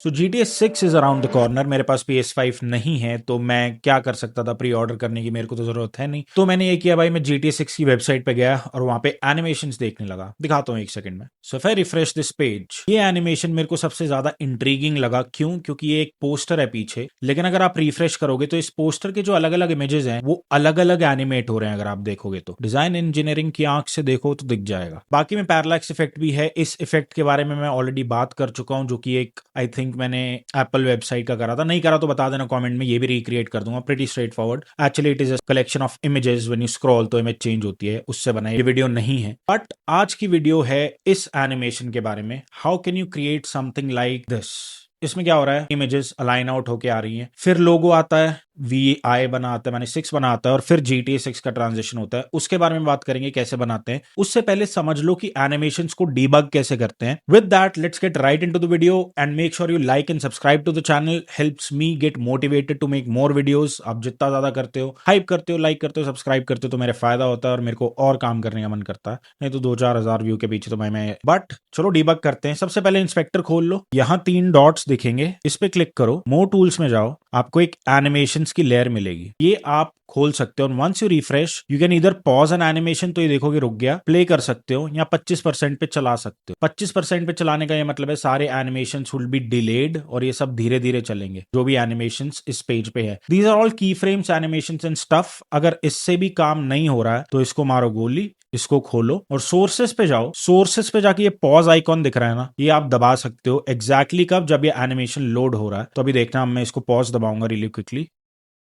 So GTA 6 is around the corner. मेरे पास PS5 नहीं है तो मैं क्या कर सकता था प्री ऑर्डर करने की, मेरे को तो जरूरत है नहीं। तो मैंने ये किया भाई, मैं GTA 6 की वेबसाइट पे गया और वहां पे एनिमेशंस देखने लगा। दिखाता हूँ एक सेकंड में। So if I refresh this page, ये एनिमेशन मेरे को सबसे ज्यादा इंट्रीगिंग लगा। क्यों? क्योंकि ये एक पोस्टर है पीछे, लेकिन अगर आप रिफ्रेश करोगे तो इस पोस्टर के जो अलग अलग इमेजेस हैं वो अलग अलग एनिमेट हो रहे हैं। अगर आप देखोगे तो डिजाइन इंजीनियरिंग की आंख से देखो तो दिख जाएगा। बाकी में पैरालैक्स इफेक्ट भी है। इस इफेक्ट के बारे में मैं ऑलरेडी बात कर चुका हूं, जो कि एक आई थिंक मैंने एप्पल वेबसाइट का करा था। नहीं करा तो बता देना कमेंट में, ये भी रिक्रिएट कर दूंगा। Pretty straight forward. Actually it is a collection of images, when you scroll तो इमेज चेंज होती है, उससे बना ये वीडियो नहीं है। बट आज की वीडियो है इस एनिमेशन के बारे में। How can you create something like this. इसमें क्या हो रहा है, इमेजेस अलाइन आउट होके आ रही हैं, फिर लोगो आता है, VI बना आता है, मैंने 6 बना आता है, और फिर GTA 6 का ट्रांजिशन होता है। उसके बारे में बात करेंगे कैसे बनाते हैं। उससे पहले समझ लो कि एनिमेशंस को डीबग कैसे करते हैं। With that let's get right into the video and make sure you like and subscribe to the channel. Helps me get motivated to make more videos. आप जितना ज्यादा करते हो, हाइप करते हो, लाइक करते हो, सब्सक्राइब करते हो, तो मेरा फायदा होता है और मेरे को और काम करने का मन करता है। नहीं तो 2-4 हजार व्यू के पीछे तो मैं बट चलो डीबग करते हैं। सबसे पहले इंस्पेक्टर खोल लो, यहाँ 3 डॉट्स दिखेंगे, इस पे क्लिक करो, मोर टूल्स में जाओ, आपको एक एनिमेशंस की लेयर मिलेगी, ये आप खोल सकते हो। Once you refresh you can इधर पॉज एन एनिमेशन, तो ये देखोगे रुक गया, प्ले कर सकते हो, या 25% पे चला सकते हो। 25% पे चलाने का ये मतलब है सारे एनिमेशन विल बी डिलेड और ये सब धीरे धीरे चलेंगे, जो भी एनिमेशन इस पेज पे है। दीज आर ऑल की फ्रेम्स, एनिमेशन एंड स्टफ। अगर इससे भी काम नहीं हो रहा है तो इसको मारो गोली, इसको खोलो और सोर्सेस पे जाओ। सोर्सेस पे जाके ये पॉज आइकॉन दिख रहा है ना, ये आप दबा सकते हो एग्जैक्टली कब, जब ये एनिमेशन लोड हो रहा है। तो अभी देखना, मैं इसको पॉज दबाऊंगा रिली क्विकली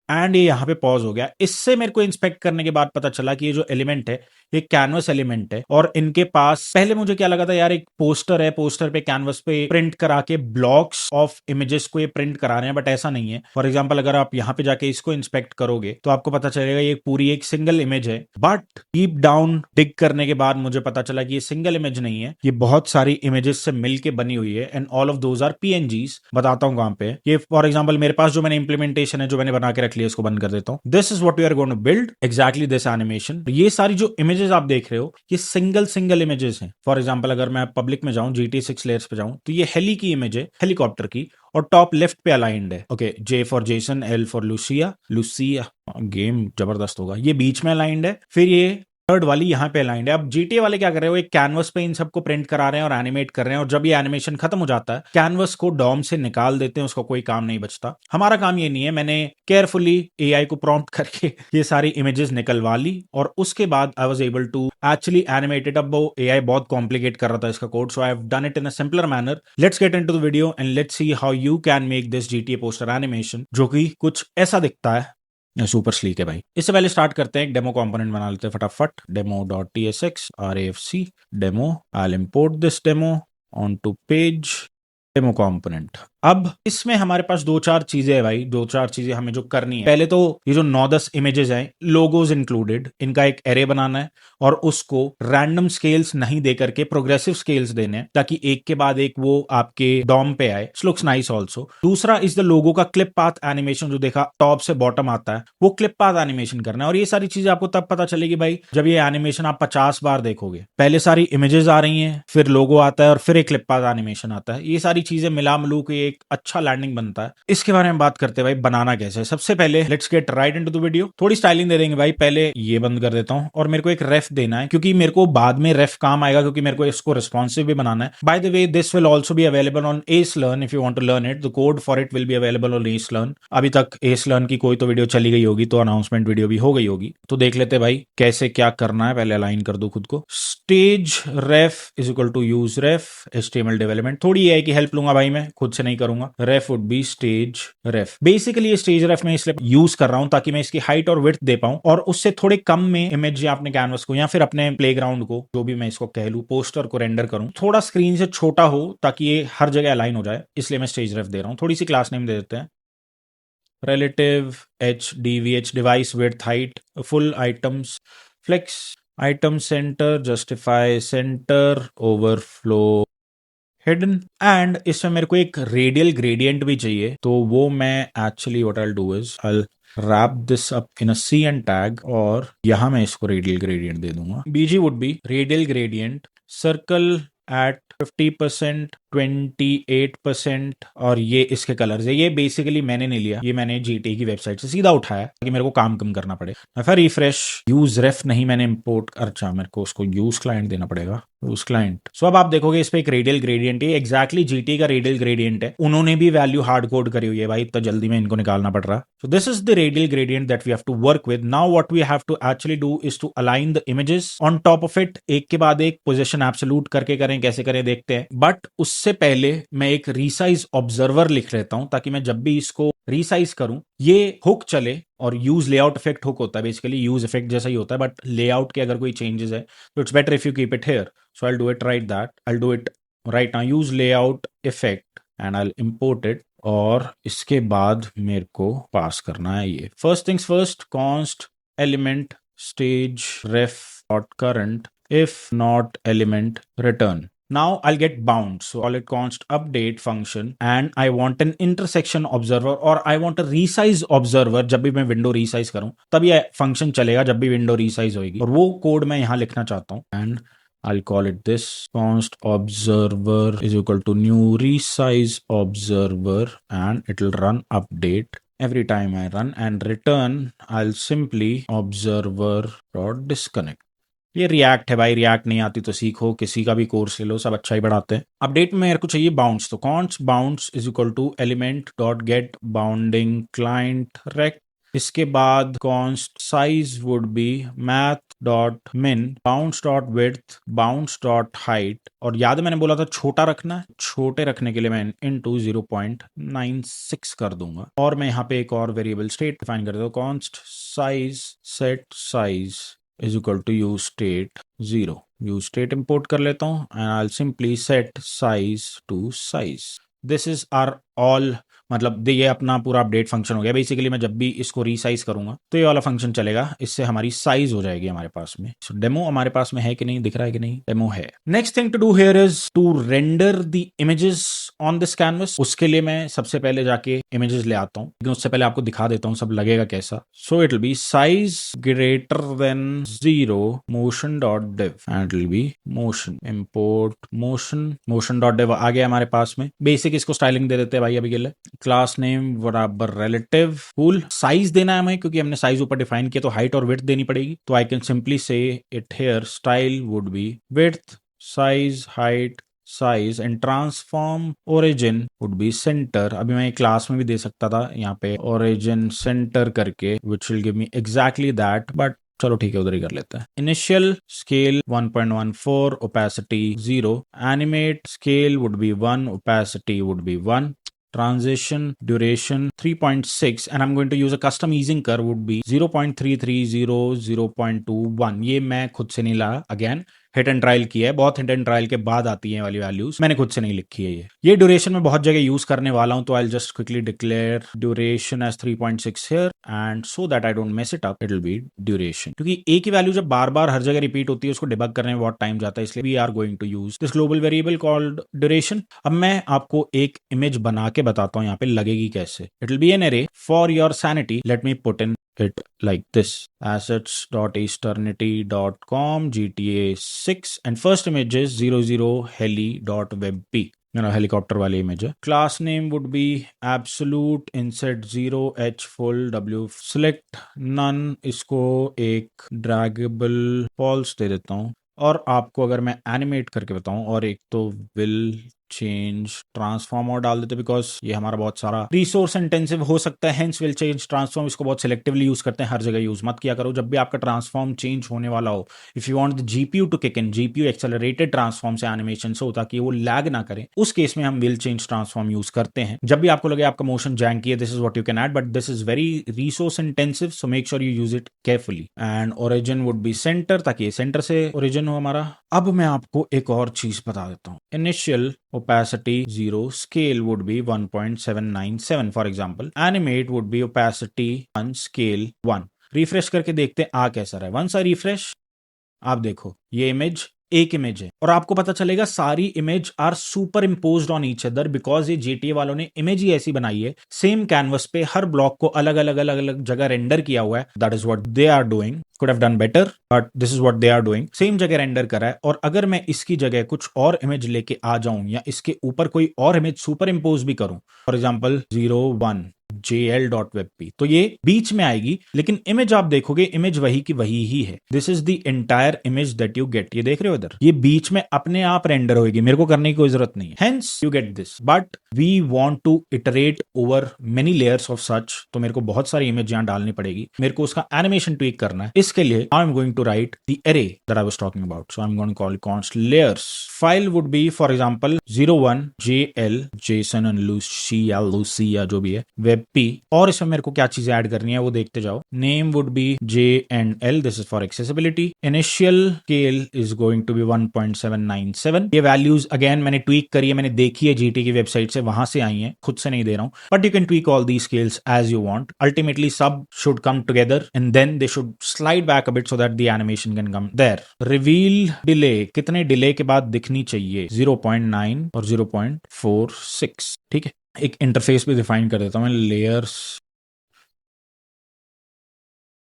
एंड ये यहाँ पे पॉज हो गया। इससे मेरे को इंस्पेक्ट करने के बाद पता चला कि ये जो एलिमेंट है ये कैनवस एलिमेंट है, और इनके पास पहले मुझे क्या लगा था यार, एक पोस्टर है, पोस्टर पे कैनवस पे प्रिंट करा के ब्लॉक्स ऑफ इमेजेस को ये प्रिंट करा रहे हैं, बट ऐसा नहीं है। फॉर एग्जांपल अगर आप यहाँ पे जाके इसको इंस्पेक्ट करोगे तो आपको पता चलेगा ये पूरी एक सिंगल इमेज है। बट डीप डाउन डिग करने के बाद मुझे पता चला कि ये सिंगल इमेज नहीं है, ये बहुत सारी इमेजेस से मिलके बनी हुई है, and all of those are PNGs। बताता हूँ कहां पे। ये फॉर एग्जाम्पल मेरे पास जो मैंने इंप्लीमेंटेशन है, जो मैंने बना के रख लिया, इसको बंद कर देता हूँ। This is what we are going to build, exactly this animation. ये सारी जो इमेजेस आप देख रहे हो ये सिंगल सिंगल इमेजेस हैं। फॉर एग्जाम्पल अगर मैं पब्लिक में जाऊं, GTA 6 लेयर्स पे जाऊं, तो ये हेली की इमेज है, हेलीकॉप्टर की, और टॉप लेफ्ट पे अलाइंड है। Okay, J for Jason, L for Lucia, Lucia game जबरदस्त होगा। ये बीच में अलाइंड है, फिर ये थर्ड वाली यहाँ पे अलाइंड है। अब GTA वाले क्या कर रहे हो, एक कैनवस पे इन सबको प्रिंट करा रहे हैं और एनिमेट कर रहे हैं, और जब ये एनिमेशन खत्म हो जाता है कैनवस को डॉम से निकाल देते हैं, उसका कोई काम नहीं बचता। हमारा काम ये नहीं है। मैंने केयरफुली AI को प्रॉम्प्ट करके ये सारी इमेजेस निकलवा ली, और उसके बाद I was able to actually animated. अब वो AI बहुत कॉम्प्लिकेट कर रहा था इसका code, so I have done it in a simpler manner. Let's get into the video and let's see how you can make this GTA poster animation, जो कि कुछ ऐसा दिखता है। सुपर स्लीक है भाई। इससे पहले स्टार्ट करते हैं, एक डेमो कंपोनेंट बना लेते हैं फटाफट। demo.tsx rafc demo. I will import this demo on to page demo component. अब इसमें हमारे पास 2-4 चीजें है भाई, 2-4 चीजें हमें जो करनी है। पहले तो ये जो 9-10 इमेजेस हैं, लोगोस इंक्लूडेड, इनका एक एरे बनाना है और उसको रैंडम स्केल्स नहीं दे करके प्रोग्रेसिव स्केल्स देने हैं, ताकि एक के बाद एक वो आपके डॉम पे आए। Looks nice also. दूसरा इज द लोगो का क्लिप पाथ एनिमेशन, जो देखा टॉप से बॉटम आता है, वो क्लिप पाथ एनिमेशन करना है। और ये सारी चीजें आपको तब पता चलेगी भाई जब ये एनिमेशन आप 50 बार देखोगे। पहले सारी इमेजेस आ रही हैं, फिर लोगो आता है, और फिर एक क्लिप पाथ एनिमेशन आता है। ये सारी चीजें मिला मिलू के एक अच्छा लैंडिंग बनता है। इसके बारे में बात करते हैं भाई, बनाना कैसे है। सबसे पहले let's get right into the video. थोड़ी स्टाइलिंग दे देंगे भाई। पहले ये बंद कर देता हूं, और मेरे को एक रेफ देना है, क्योंकि मेरे को बाद में रेफ काम आएगा, क्योंकि मेरे को इसको रिस्पॉन्सिव भी बनाना है। By the way this will also be available on S learn if you want to learn it. The code for it will be available on S learn. अभी तक एस लर्न की कोई तो वीडियो चली गई होगी, तो अनाउंसमेंट वीडियो भी हो गई होगी। तो देख लेते भाई कैसे क्या करना है। पहले अलाइन कर दो खुद को। Stage ref is equal to use ref HTML development. थोड़ी है कि हेल्प लूंगा भाई, मैं खुद से नहीं करूंगा। Ref would be stage ref. Basically ये स्टेज रेफ मैं इसलिए यूज कर रहा हूं ताकि मैं इसकी हाइट और विड्थ दे पाऊं, और उससे थोड़े कम में इमेज या अपने कैनवस को या फिर अपने प्लेग्राउंड को, जो भी मैं इसको कह लूं, पोस्टर को रेंडर करूं, थोड़ा स्क्रीन से छोटा हो ताकि ये हर जगह अलाइन हो जाए। इसलिए मैं स्टेज रेफ दे रहा हूं। थोड़ी सी क्लास नेम दे देते हैं, relative HDVH, device width, height, full items, flex, item center, justify center, overflow hidden. And इसमें मेरे को एक रेडियल ग्रेडियंट भी चाहिए, तो वो मैं actually what I will do is I will wrap this up in a CN tag, और यहां मैं इसको रेडियल ग्रेडियंट दे दूंगा। BG would be radial gradient circle at 50% 28% और ये इसके कलर्स है। ये बेसिकली मैंने नहीं लिया, ये मैंने जीटी की वेबसाइट से सीधा उठाया ताकि मेरे को काम कम करना पड़े। फिर रिफ्रेश, यूज रेफ नहीं मैंने इंपोर्ट, अच्छा मेरे को उसको यूज क्लाइंट देना पड़ेगा, यूज क्लाइंट। सो अब आप देखोगे इस पे एक रेडियल ग्रेडियंट है, एग्जैक्टली जीटी का रेडियल ग्रेडियंट है। उन्होंने भी वैल्यू हार्ड कोड करी हुई है भाई, इतना जल्दी में इनको निकालना पड़ रहा। So this is the radial gradient that we have to work with. Now what we have to actually do is to align the images on top of it, एक के बाद एक पोजीशन एब्सोल्यूट करके करें, कैसे करें देखते हैं। बट उससे पहले मैं एक रीसाइज ऑब्जर्वर लिख लेता हूं ताकि मैं जब भी इसको रीसाइज करूं ये हुक चले। और यूज लेआउट इफेक्ट हुक होता है, बेसिकली यूज इफेक्ट जैसा ही होता है, बट लेआउट के अगर कोई चेंजेस है तो it's better if you keep it here. So I'll do it right that. I'll do it right now. Use layout effect and I'll import it. और इसके बाद मेरे को पास करना है ये। First things first, const element stage ref dot current, if not element return. Now I'll get bound. So I'll call it const update function and I want an intersection observer or I want a resize observer। जब भी मैं window resize करूं तब ये function चलेगा जब भी window resize होगी, और वो कोड मैं यहां लिखना चाहता हूं। And I'll call it this, const observer is equal to new resize observer and it will run update every time I run, and return I'll simply observer dot disconnect। ये react है भाई, react नहीं आती तो सीखो, किसी का भी कोर्स ले लो, सब अच्छा ही बढ़ाते हैं। अपडेट में मेरे को चाहिए बाउंस, तो const bounds is equal to element dot get bounding client rect. इसके बाद const size would be math dot min bounds dot width bounds dot height, और याद है मैंने बोला था छोटा रखना है, छोटे रखने के लिए मैं इनटू 0.96 कर दूंगा। और मैं यहाँ पे एक और वेरिएबल स्टेट डिफाइन कर देता हूँ, const size set size is equal to use state 0। use state import कर लेता हूँ and I'll simply set size to size। this is our all, मतलब ये अपना पूरा अपडेट फंक्शन हो गया। बेसिकली मैं जब भी इसको रीसाइज करूंगा तो ये वाला फंक्शन चलेगा, इससे हमारी साइज हो जाएगी हमारे पास में। सो डेमो हमारे पास में है कि नहीं, दिख रहा है कि नहीं, डेमो है। Next thing to do here is to render the images on this canvas. उसके लिए मैं सबसे पहले जाके इमेजेस ले आता हूँ, लेकिन उससे पहले आपको दिखा देता हूँ सब लगेगा कैसा। So it will be size greater than 0 motion dot div and it will be motion, import motion dot div आ गया हमारे पास में। बेसिक इसको स्टाइलिंग दे देते हैं भाई अभी के लिए, क्लास नेम बराबर रिलेटिव कूल। साइज देना है हमें क्योंकि हमने साइज ऊपर डिफाइन किया, तो हाइट और विड्थ देनी पड़ेगी। तो आई कैन सिंपली से it here, style would be width size height size and transform origin would be centre. अभी मैं क्लास में भी दे सकता था यहाँ पे ओरिजिन सेंटर करके, which will give me exactly that, but चलो ठीक है उधर ही कर लेते हैं। Initial scale 1.14, opacity 0, animate scale would B 1, opacity would be 1, transition duration 3.6 and I'm going to use a custom easing curve would be 0.330 0.21। ये मैं खुद से नहीं लाया, अगेन हिट एंड ट्रायल किया है, बहुत हिट एंड ट्रायल के बाद आती है वाली वैल्यूज, मैंने खुद से नहीं लिखी है। ये ड्यूरेशन में बहुत जगह यूज करने वाला हूं, तो I just quickly declare duration as 3.6 here and so that I don't mess it up it will be duration. क्योंकि एक ही वैल्यू जब बार बार हर जगह रिपीट होती है उसको डिबग करने में बहुत टाइम जाता है, इसलिए we are going to use this global variable called duration. अब मैं आपको एक इमेज बना के बताता हूँ यहाँ पे लगेगी कैसे। It will B an array for your sanity, let me put in it like this, assets.eternity.com GTA6 and first image is 00heli.webp, helicopter वाली इमेज है। Class name would be absolute inset 0 h full w select none, इसको एक draggable false दे देता हूँ। और आपको अगर मैं एनिमेट करके बताऊं, और एक तो विल चेंज ट्रांसफॉर्म और डाल देते, बिकॉज ये हमारा बहुत सारा रिसोर्स इंटेंसिव हो सकता है, हेंस विल चेंज ट्रांसफॉर्म। इसको बहुत सिलेक्टिवली यूज करते हैं, हर जगह यूज मत किया करो। जब भी आपका ट्रांसफॉर्म चेंज होने वाला हो, if you want the GPU to kick in, GPU accelerated transform से एनिमेशन से होता कि वो लैग ना करे, उस केस में हम विल चेंज ट्रांसफॉर्म यूज करते हैं। जब भी आपको लगे आपका मोशन जैंकी है, this is what you can add, but this is very resource intensive, so make sure you use it carefully. And origin would be centre, ताकि सेंटर से ओरिजिन हो हमारा। अब मैं आपको एक और चीज बता देता हूँ। Initial opacity 0, scale would be 1.797 for example, animate would be opacity 1, scale 1। Refresh करके देखते हैं आ कैसा रहा है। वंस आई रिफ्रेश, आप देखो ये इमेज एक इमेज है और आपको पता चलेगा सारी image are superimposed on each other because ये GTA वालों ने इमेज ही ऐसी बनाई है, सेम कैनवस पे हर ब्लॉक को अलग अलग अलग अलग जगह रेंडर किया हुआ है. That is what they are doing. Could have done better but this is what they are doing. Same जगह रेंडर करा है और अगर मैं इसकी जगह कुछ और इमेज लेके आ जाऊं या इसके ऊपर कोई और इमेज सुपर इम्पोज भी करूं, फॉर एग्जाम्पल 01 jl.webp, तो ये बीच में आएगी लेकिन इमेज आप देखोगे इमेज वही की वही ही है. This is the entire image that you get. ये देख रहे हो इधर, ये बीच में अपने आप रेंडर होगी, मेरे को करने की कोई जरूरत नहीं है. Hence you get this. But we want to iterate over many layers of such, तो मेरे को बहुत सारी इमेज यहां डालनी पड़ेगी, मेरे को उसका एनिमेशन ट्वीक करना है. इसके लिए I am going to write the array that I was talking about. So I am going to call const layers. File would be for example 01 jl jason and lucy या जो भी है webp, और इसमें मेरे को क्या चीजें ऐड करनी है वो देखते जाओ. Name would be j&l, this is for accessibility. Initial scale is going to be 1.797. ये वैल्यूज अगेन मैंने ट्वीक करी है, मैंने देखी है GT की वेबसाइट से, वहां से आई है, खुद से नहीं दे रहा हूं. But you can tweak all the scales as you want. Ultimately सब should come together and then they should slide back a bit so that the animation can come there. Reveal delay कितने delay के बाद दिखनी चाहिए? 0.9 और 0.46. ठीक है, एक इंटरफेस भी डिफाइन कर देता हूं मैं. Layers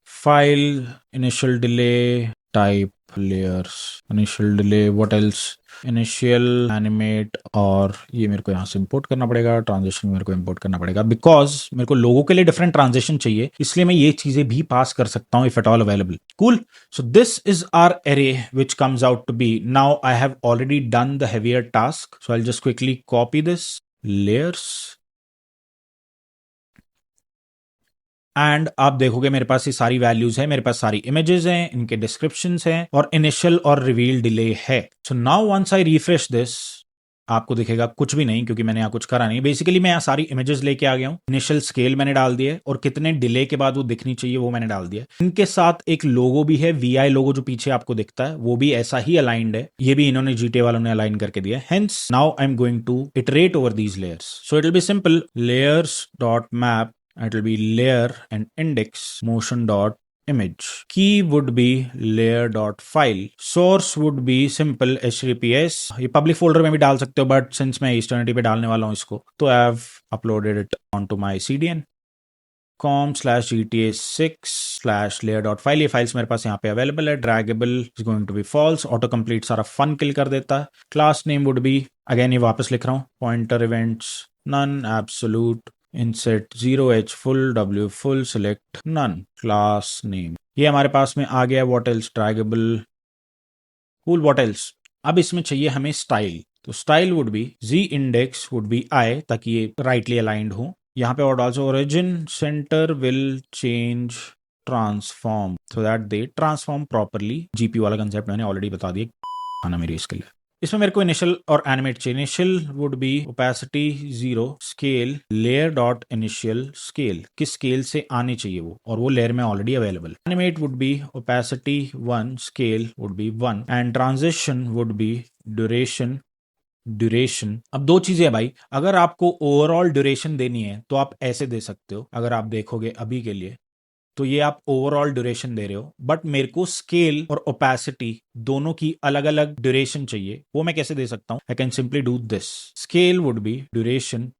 file initial delay type layers initial delay what else initial animate, और ये मेरे को यहाँ से इंपोर्ट करना पड़ेगा. ट्रांजिशन मेरे को इंपोर्ट करना पड़ेगा बिकॉज मेरे को लोगों के लिए डिफरेंट ट्रांजिशन चाहिए, इसलिए मैं ये चीजें भी पास कर सकता हूँ if at all available. Cool. So this is our array which comes out to be. Now I have already done the heavier task, so I will just quickly copy this layers and आप देखोगे मेरे पास ये सारी values है, मेरे पास सारी images हैं, इनके डिस्क्रिप्शंस हैं और इनिशियल और रिवील डिले है. So now once I refresh this, आपको दिखेगा कुछ भी नहीं क्योंकि मैंने यहाँ कुछ करा नहीं. बेसिकली मैं यहाँ सारी इमेजेस लेके आ गया हूँ, इनिशियल स्केल मैंने डाल दिया है और कितने डिले के बाद वो दिखनी चाहिए वो मैंने डाल दिया है. इनके साथ एक लोगो भी है, VI लोगो जो पीछे आपको दिखता है वो भी ऐसा ही अलाइंड है, ये भी इन्होंने GTA वालों ने अलाइन करके दिया है. Hence now I am going to iterate over these layers. So it will be simple. layers dot map, it will be layer and index motion dot image. Key would be layer dot file. Source would be simple HTTPS. ये public folder में भी डाल सकते हो but since मैं Eternity पे डालने वाला हूँ इसको, तो I have uploaded it onto my CDN. com/gta6/layer.file. ये फाइल्स मेरे पास यहाँ पे अवेलेबल है. Draggable is going to be false. Auto complete सारा फन किल कर देता है. Class name would be, again ये वापस लिख रहा हूँ, pointer events none absolute inset 0h full w full select none class name. ये हमारे पास में आ गया. what else draggable cool. what else, अब इसमें चाहिए हमें स्टाइल. तो style would be z index would be I, ताकि ये राइटली अलाइंड हो. यहाँ पे और also origin centre will change transform so that they transform properly. GPU वाला कंसेप्ट मैंने ऑलरेडी बता दिया आना मेरी इसके लिए. इसमें मेरे को इनिशियल और एनिमेट चाहिए. Initial would B opacity 0 scale layer dot initial scale, किस स्केल से आने चाहिए वो, और वो लेयर में already available. Animate would be opacity 1 scale would B 1 and transition would be duration. अब दो चीजें है भाई, अगर आपको ओवरऑल ड्यूरेशन देनी है तो आप ऐसे दे सकते हो. अगर आप देखोगे अभी के लिए तो ये आप ओवरऑल ड्यूरेशन दे रहे हो, बट मेरे को स्केल और ओपेसिटी दोनों की अलग अलग ड्यूरेशन चाहिए. वो मैं कैसे दे सकता हूं? I can simply do this. Scale would be duration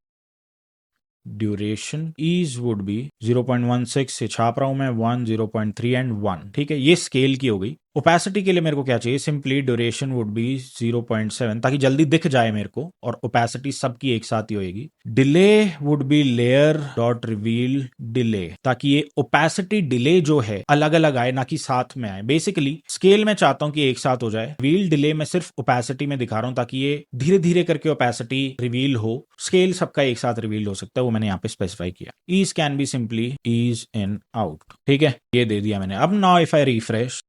ease would be 0.16 से छाप रहा हूं मैं 1, 0.3 एंड 1. ठीक है, ये स्केल की हो गई. ओपेसिटी के लिए मेरे को क्या चाहिए? सिंपली ड्यूरेशन वुड बी 0.7 ताकि जल्दी दिख जाए मेरे को, और ओपेसिटी सबकी एक साथ ही होएगी. Delay would be layer dot reveal delay, ताकि ये ओपेसिटी डिले जो है अलग अलग आए ना कि साथ में आए. बेसिकली स्केल में चाहता हूं कि एक साथ हो जाए. रिवील डिले मैं सिर्फ ओपेसिटी में दिखा रहा हूं ताकि ये धीरे धीरे करके ओपेसिटी रिवील हो. स्केल सबका एक साथ रिवील हो सकता है, वो मैंने यहाँ पे स्पेसिफाई किया. Ease can be simply ease in out. ठीक है, ये दे दिया मैंने. अब नाउ इफ आई रिफ्रेश,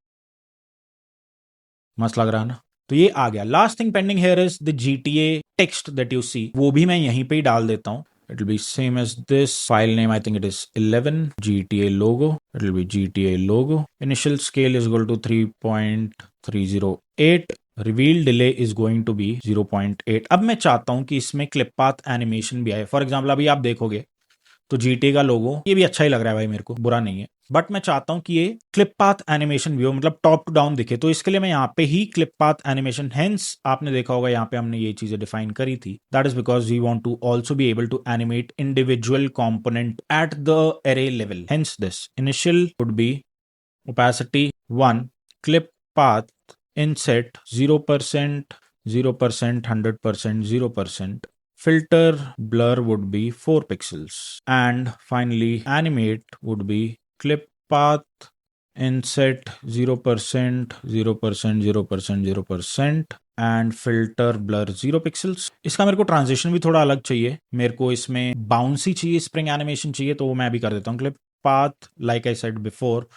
मस्त लग रहा है ना? तो ये आ गया. Last thing pending here is the GTA text that you see, वो भी मैं यहीं पे ही डाल देता हूं. It will be same as this. File name, I think it is 11. GTA logo. It will be GTA logo. Initial scale is equal to 3.308. Reveal delay is going to be 0.8. अब मैं चाहता हूं कि इसमें क्लिप पाथ एनिमेशन भी आए. For example अभी आप देखोगे तो GTA का लोगो ये भी अच्छा ही लग रहा है भाई, मेरे को बुरा नहीं है. बट मैं चाहता हूं कि ये क्लिप पाथ एनिमेशन व्यू मतलब टॉप टू डाउन दिखे, तो इसके लिए मैं यहाँ पे ही क्लिप पाथ एनिमेशन, हेंस आपने देखा होगा यहाँ पे हमने ये चीजें डिफाइन करी थी, that is because we want to also be able to animate individual component at the array level, hence this initial would be opacity 1, clip path inset 0%, 0%, 100%, 0%. Filter blur would be 4 pixels. And finally, animate would be clip path inset 0%, 0%, 0%, 0%. And filter blur 0 pixels. इसका मेरे को transition भी थोड़ा अलग चाहिए, मेरे को इसमें बाउंसी चाहिए, स्प्रिंग एनिमेशन चाहिए, तो वो मैं भी कर देता हूँ। Clip path like I said before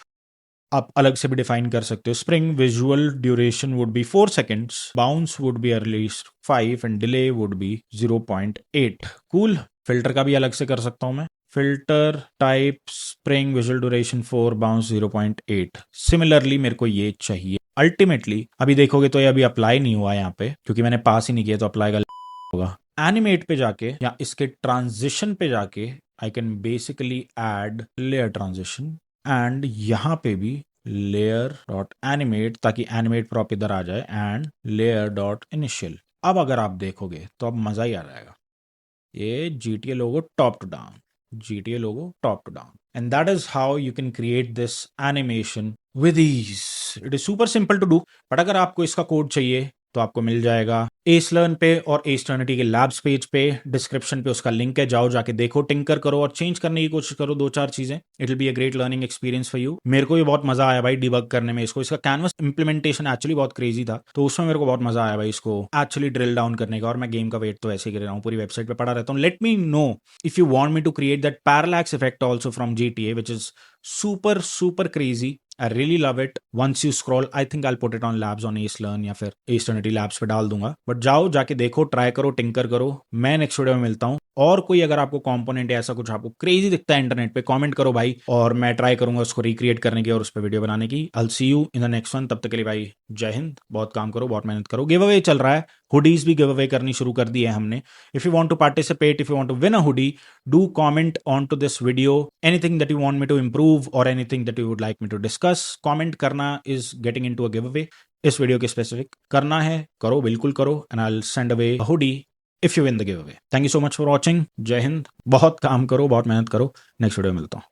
आप अलग से भी डिफाइन कर सकते हो। Spring visual duration would be 4 seconds, bounce would be at least 5 and delay would be 0.8। Cool. Filter का भी अलग से कर सकता हूं मैं। Filter type spring visual duration 4 bounce 0.8। Similarly मेरे को ये चाहिए। अल्टीमेटली अभी देखोगे तो ये अभी अप्लाई नहीं हुआ यहाँ पे, क्योंकि मैंने पास ही नहीं किया, तो अप्लाई का होगा। एनिमेट पे जाके या इसके ट्रांजिशन पे जाके I can basically add layer transition and यहाँ पे भी लेयर डॉट एनिमेट, ताकि एनिमेट प्रॉप इधर आ जाए, एंड लेयर डॉट इनिशियल। अब अगर आप देखोगे तो अब मजा ही आ जाएगा। ये GTA logo top to down, GTA logo top to down, and that is how you can create this animation with ease. It is super simple to do, but अगर आपको इसका कोड चाहिए तो आपको मिल जाएगा एसलर्न पे और एस्टर्निटी के लैब्स पेज पे, डिस्क्रिप्शन पे उसका लिंक है, जाओ जाके देखो, टिंकर करो और चेंज करने की कोशिश करो 2-4 चीजें। It will be a great learning experience for you. मेरे को भी बहुत मजा आया भाई डिबग करने में इसको। इसका कैनवस इंप्लीमेंटेशन एक्चुअली बहुत क्रेजी था, तो उसमें मेरे को बहुत मजा आया भाई इसको एक्चुअली ड्रिल डाउन करने का। और मैं गेम का वेट तो ऐसे ही कर रहा हूँ, पूरी वेबसाइट पे पड़ा रहता हूँ। Let me know if you want me to create that parallax effect also from GTA, which is super super crazy. I really love it. Once you scroll, I think I'll put it on labs on AceLearn या फिर Asternity Labs पे डाल दूंगा। But जाओ जाके देखो, try करो, tinker करो। मैं नेक्स्ट वीडियो में मिलता हूँ। और कोई अगर आपको कंपोनेंट या ऐसा कुछ आपको क्रेजी दिखता है इंटरनेट पे, कमेंट करो भाई, और मैं ट्राई करूंगा उसको रिक्रिएट करने की और उस पर वीडियो बनाने की। I'll see you in the next one. तब तक के लिए भाई जय हिंद। बहुत काम करो, बहुत मेहनत करो। गिव अवे चल रहा है, हुडीज भी गिव अवे करनी शुरू कर दी है हमने। If you want to participate, if you want to win a hoodie, do comment on to this video anything that you want me to improve और anything that you would like me to discuss. Comment करना is getting into a giveaway. इस video के specific करना है, करो, बिल्कुल करो, and I will send away a hoodie if you win the giveaway. Thank you so much for watching. जय हिंद। बहुत काम करो, बहुत मेहनत करो। नेक्स्ट वीडियो में मिलता हूँ।